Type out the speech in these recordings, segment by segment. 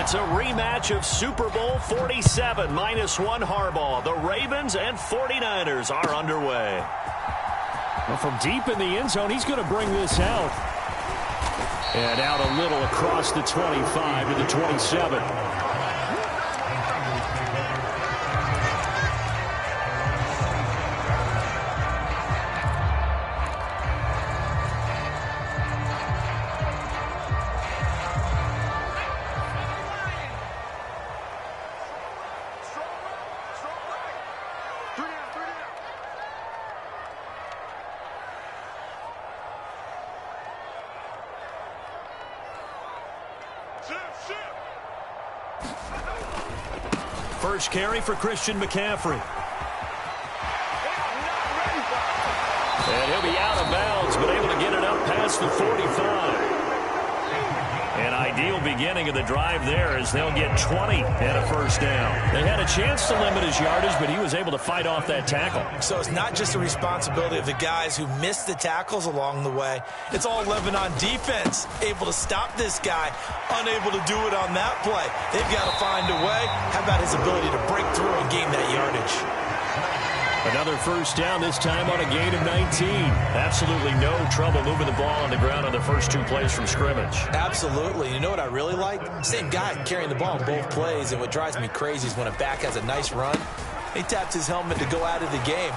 It's a rematch of Super Bowl 47, -1 Harbaugh. The Ravens and 49ers are underway. Well, from deep in the end zone, he's going to bring this out. And out a little across the 25 to the 27. First carry for Christian McCaffrey. And he'll be out of bounds, but able to get it up past the 45. An ideal beginning of the drive there as they'll get 20 and a first down. They had a chance to limit his yardage, but he was able to fight off that tackle. So it's not just the responsibility of the guys who missed the tackles along the way. It's all Lebanon defense, able to stop this guy, unable to do it on that play. They've got to find a way. How about his ability to break through and gain that yardage? Another first down, this time on a gain of 19. Absolutely no trouble moving the ball on the ground on the first two plays from scrimmage. Absolutely. You know what I really like? Same guy carrying the ball in both plays, and what drives me crazy is when a back has a nice run, he taps his helmet to go out of the game.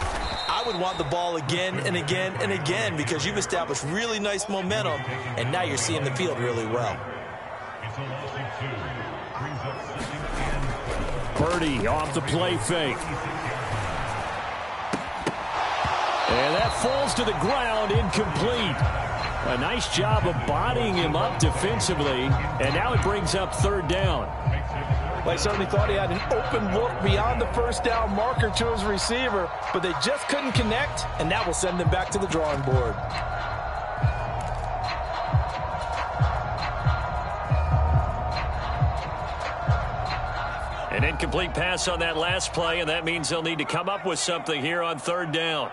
I would want the ball again and again and again because you've established really nice momentum, and now you're seeing the field really well. Purdy off the play fake. And that falls to the ground, incomplete. A nice job of bodying him up defensively, and now it brings up third down. Well, he certainly thought he had an open look beyond the first down marker to his receiver, but they just couldn't connect, and that will send them back to the drawing board. An incomplete pass on that last play, and that means they'll need to come up with something here on third down.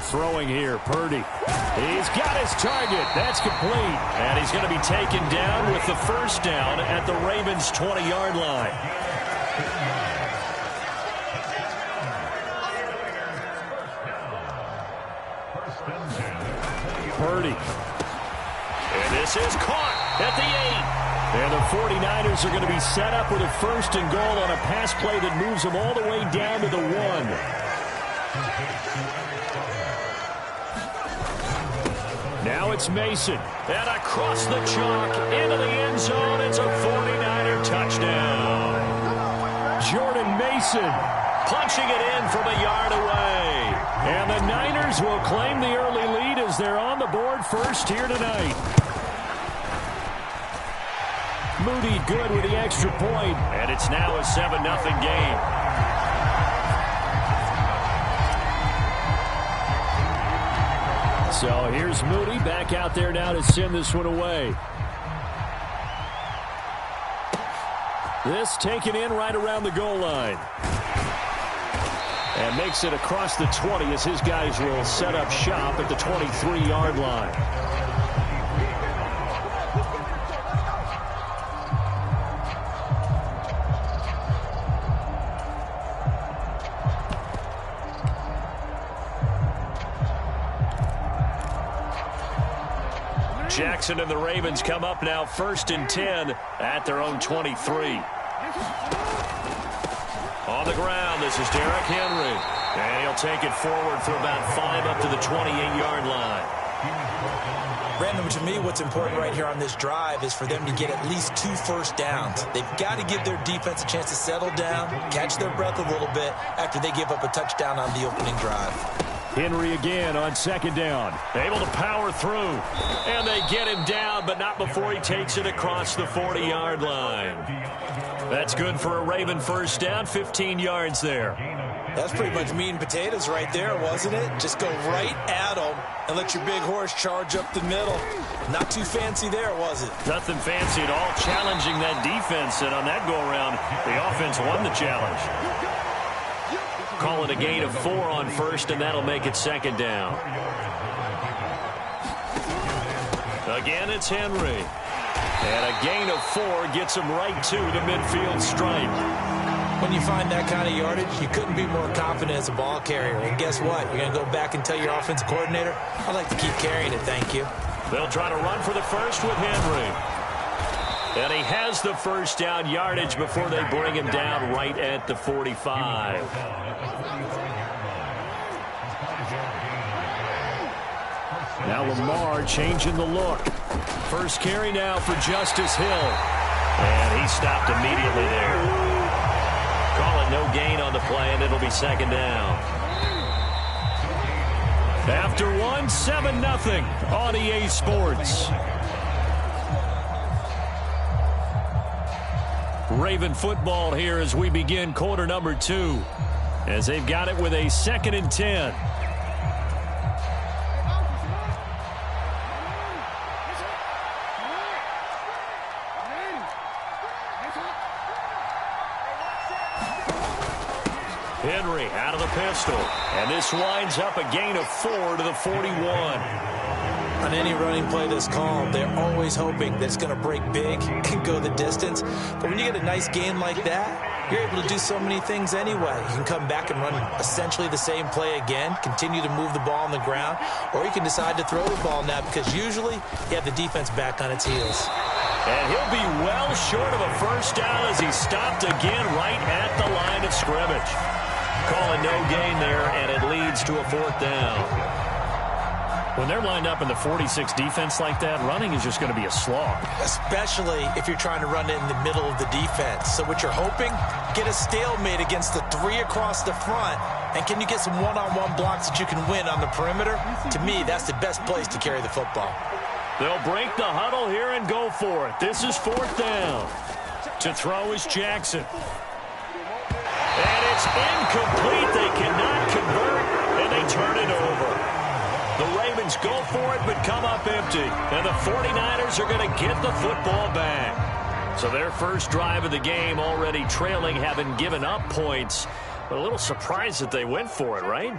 Throwing here, Purdy. He's got his target. That's complete. And he's going to be taken down with the first down at the Ravens' 20-yard line. Purdy. And this is caught at the 8. And the 49ers are going to be set up with a first and goal on a pass play that moves them all the way down to the 1. Now it's Mason. And across the chalk into the end zone. It's a 49er touchdown. Jordan Mason punching it in from a yard away. And the Niners will claim the early lead as they're on the board first here tonight. Moody good with the extra point. And it's now a 7-0 game. So here's Moody back out there now to send this one away. This taken in right around the goal line. And makes it across the 20 as his guys will set up shop at the 23-yard line. Jackson and the Ravens come up now 1st and 10 at their own 23. On the ground, this is Derrick Henry. And he'll take it forward for about 5 up to the 28-yard line. Brandon, to me, what's important right here on this drive is for them to get at least 2 first downs. They've got to give their defense a chance to settle down, catch their breath a little bit after they give up a touchdown on the opening drive. Henry again on 2nd down. Able to power through. And they get him down, but not before he takes it across the 40-yard line. That's good for a Raven first down, 15 yards there. That's pretty much meat and potatoes right there, wasn't it? Just go right at them and let your big horse charge up the middle. Not too fancy there, was it? Nothing fancy at all, challenging that defense, and on that go-around, the offense won the challenge. Call it a gain of 4 on first, and that'll make it second down. Again, it's Henry. And a gain of 4 gets him right to the midfield stripe. When you find that kind of yardage, you couldn't be more confident as a ball carrier. And guess what? You're going to go back and tell your offensive coordinator, I'd like to keep carrying it, thank you. They'll try to run for the first with Henry. And he has the first down yardage before they bring him down right at the 45. Now Lamar changing the look. First carry now for Justice Hill. And he stopped immediately there. Call it no gain on the play, and it'll be second down. After one, 7-0 on EA Sports. Raven football here as we begin quarter number 2. As they've got it with a 2nd and 10. Henry out of the pistol. And this winds up a gain of 4 to the 41. On any running play that's called, they're always hoping that it's going to break big and go the distance. But when you get a nice gain like that, you're able to do so many things anyway. You can come back and run essentially the same play again, continue to move the ball on the ground, or you can decide to throw the ball now because usually you have the defense back on its heels. And he'll be well short of a first down as he stopped again right at the line of scrimmage. Calling no gain there, and it leads to a 4th down. When they're lined up in the 46 defense like that, running is just going to be a slog. Especially if you're trying to run it in the middle of the defense. So what you're hoping, get a stalemate against the 3 across the front. And can you get some one-on-one blocks that you can win on the perimeter? To me, that's the best place to carry the football. They'll break the huddle here and go for it. This is 4th down. To throw is Jackson. And it's incomplete. They cannot convert, and they turn it over. The Ravens go for it, but come up empty. And the 49ers are going to get the football back. So their first drive of the game already trailing, having given up points. But a little surprised that they went for it, right?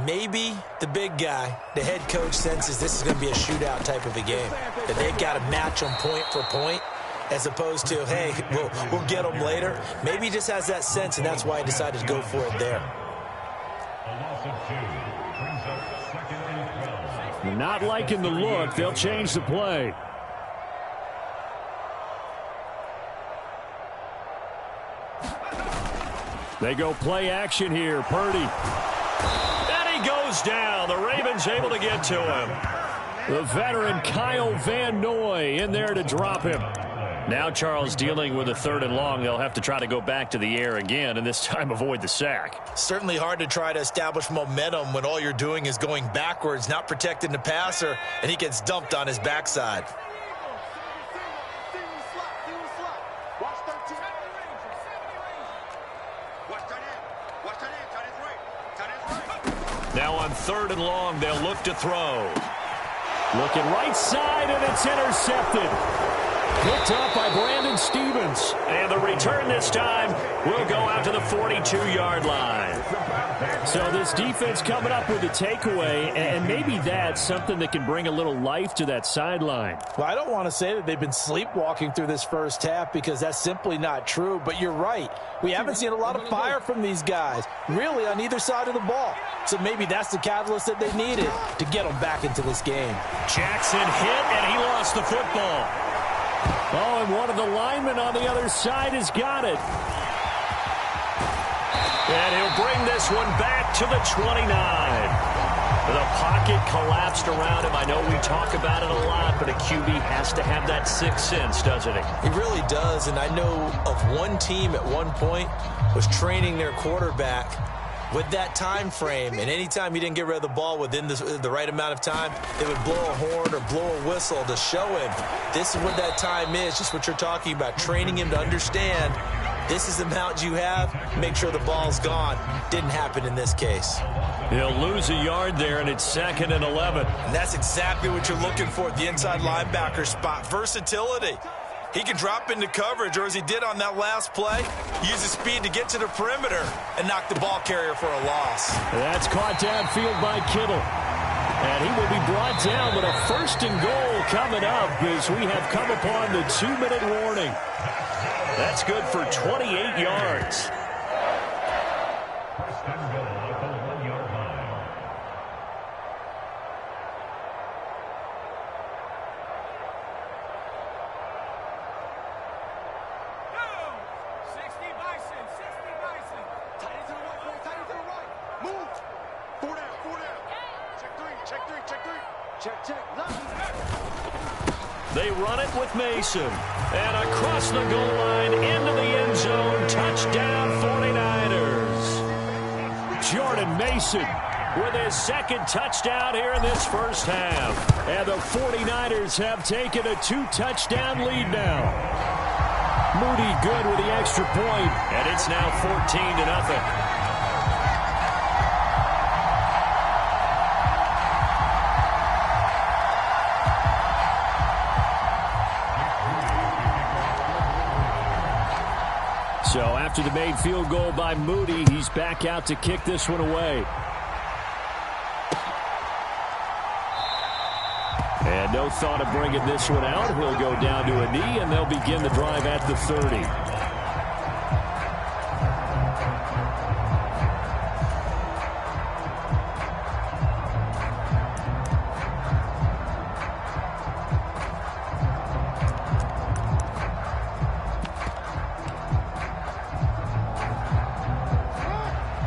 Maybe the big guy, the head coach, senses this is going to be a shootout type of a game. That they've got to match them point for point, as opposed to, hey, we'll get them later. Maybe he just has that sense, and that's why he decided to go for it there. Not liking the look. They'll change the play. They go play action here. Purdy. And he goes down. The Ravens able to get to him. The veteran Kyle Van Noy in there to drop him. Now Charles dealing with a 3rd and long. They'll have to try to go back to the air again, and this time avoid the sack. Certainly hard to try to establish momentum when all you're doing is going backwards, not protecting the passer, and he gets dumped on his backside. Now on 3rd and long, they'll look to throw. Looking right side, and it's intercepted. Picked up by Brandon Stevens. And the return this time will go out to the 42-yard line. So this defense coming up with a takeaway, and maybe that's something that can bring a little life to that sideline. Well, I don't want to say that they've been sleepwalking through this first half because that's simply not true, but you're right. We haven't seen a lot of fire from these guys, really, on either side of the ball. So maybe that's the catalyst that they needed to get them back into this game. Jackson hit, and he lost the football. Oh, and one of the linemen on the other side has got it. And he'll bring this one back to the 29. The pocket collapsed around him. I know we talk about it a lot, but a QB has to have that sixth sense, doesn't he? He really does, and I know of one team at one point was training their quarterback with that time frame, and anytime he didn't get rid of the ball within the right amount of time, they would blow a horn or blow a whistle to show him this is what that time is, just what you're talking about, training him to understand This is the amount you have. Make sure the ball's gone. Didn't happen in this case. He'll lose a yard there, and it's 2nd and 11. And that's exactly what you're looking for at the inside linebacker spot. Versatility. He can drop into coverage, or as he did on that last play, use his speed to get to the perimeter and knock the ball carrier for a loss. That's caught downfield by Kittle. And he will be brought down with a 1st and goal coming up as we have come upon the 2-minute warning. That's good for 28 yards. They run it with Mason. And across the goal line into the end zone. Touchdown 49ers. Jordan Mason with his 2nd touchdown here in this first half. And the 49ers have taken a 2-touchdown lead now. Moody good with the extra point. And it's now 14-0. So after the made field goal by Moody, he's back out to kick this one away. And no thought of bringing this one out. He'll go down to a knee, and they'll begin the drive at the 30.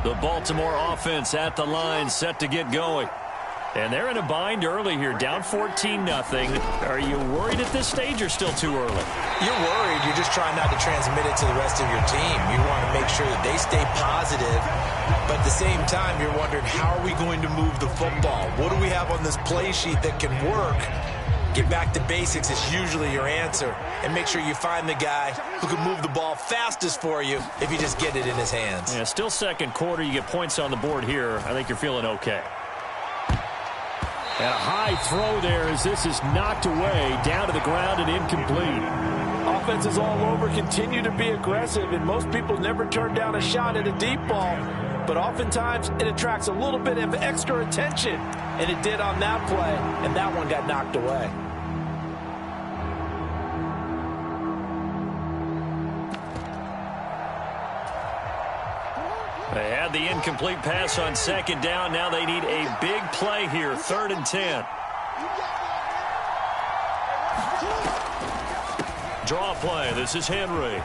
The Baltimore offense at the line, set to get going. And they're in a bind early here, down 14-0. Are you worried at this stage or still too early? You're worried. You're just trying not to transmit it to the rest of your team. You want to make sure that they stay positive. But at the same time, you're wondering, how are we going to move the football? What do we have on this play sheet that can work? Get back to basics is usually your answer. And make sure you find the guy who can move the ball fastest for you if you just get it in his hands. Yeah, still 2nd quarter. You get points on the board here. I think you're feeling okay. And a high throw there as this is knocked away, down to the ground and incomplete. Offenses all over continue to be aggressive, and most people never turn down a shot at a deep ball. But oftentimes, it attracts a little bit of extra attention. And it did on that play, and that one got knocked away. They had the incomplete pass on 2nd down. Now they need a big play here, 3rd and 10. Draw play. This is Henry.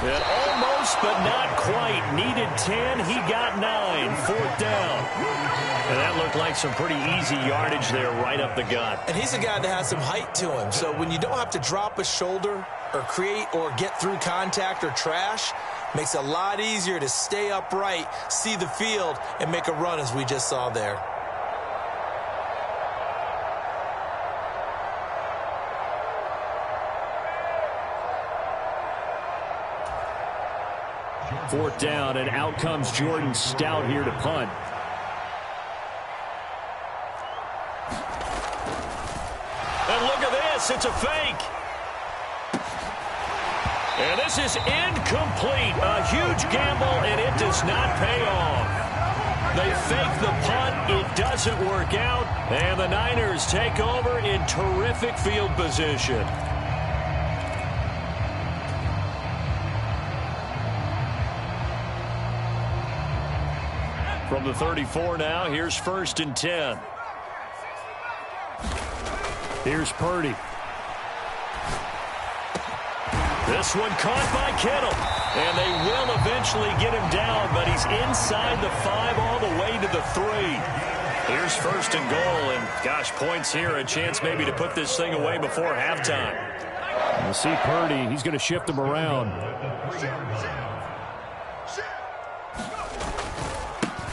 And almost, but not quite. Needed 10. He got 9. 4th down. And that looked like some pretty easy yardage there right up the gut. And he's a guy that has some height to him. So when you don't have to drop a shoulder or create or get through contact or trash, makes it a lot easier to stay upright, see the field, and make a run as we just saw there. Fourth down, and out comes Jordan Stout here to punt. And look at this. It's a fake. And this is incomplete. A huge gamble, and it does not pay off. They fake the punt. It doesn't work out. And the Niners take over in terrific field position. From the 34 now, here's 1st and 10. Here's Purdy. This one caught by Kittle. And they will eventually get him down, but he's inside the 5 all the way to the 3. Here's 1st and goal, and gosh, points here, a chance maybe to put this thing away before halftime. You see Purdy, he's going to shift him around.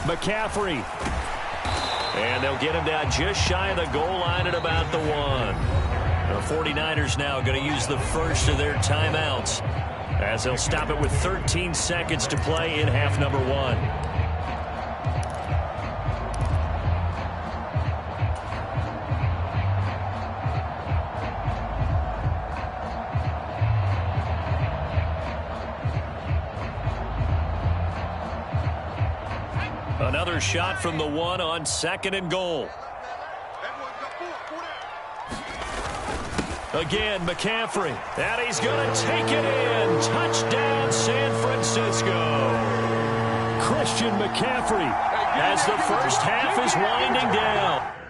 McCaffrey. And they'll get him down just shy of the goal line at about the 1. The 49ers now going to use the first of their timeouts as they'll stop it with 13 seconds to play in half number one. Another shot from the one on second and goal. Again, McCaffrey. And he's going to take it in. Touchdown, San Francisco. Christian McCaffrey As the first half is winding down.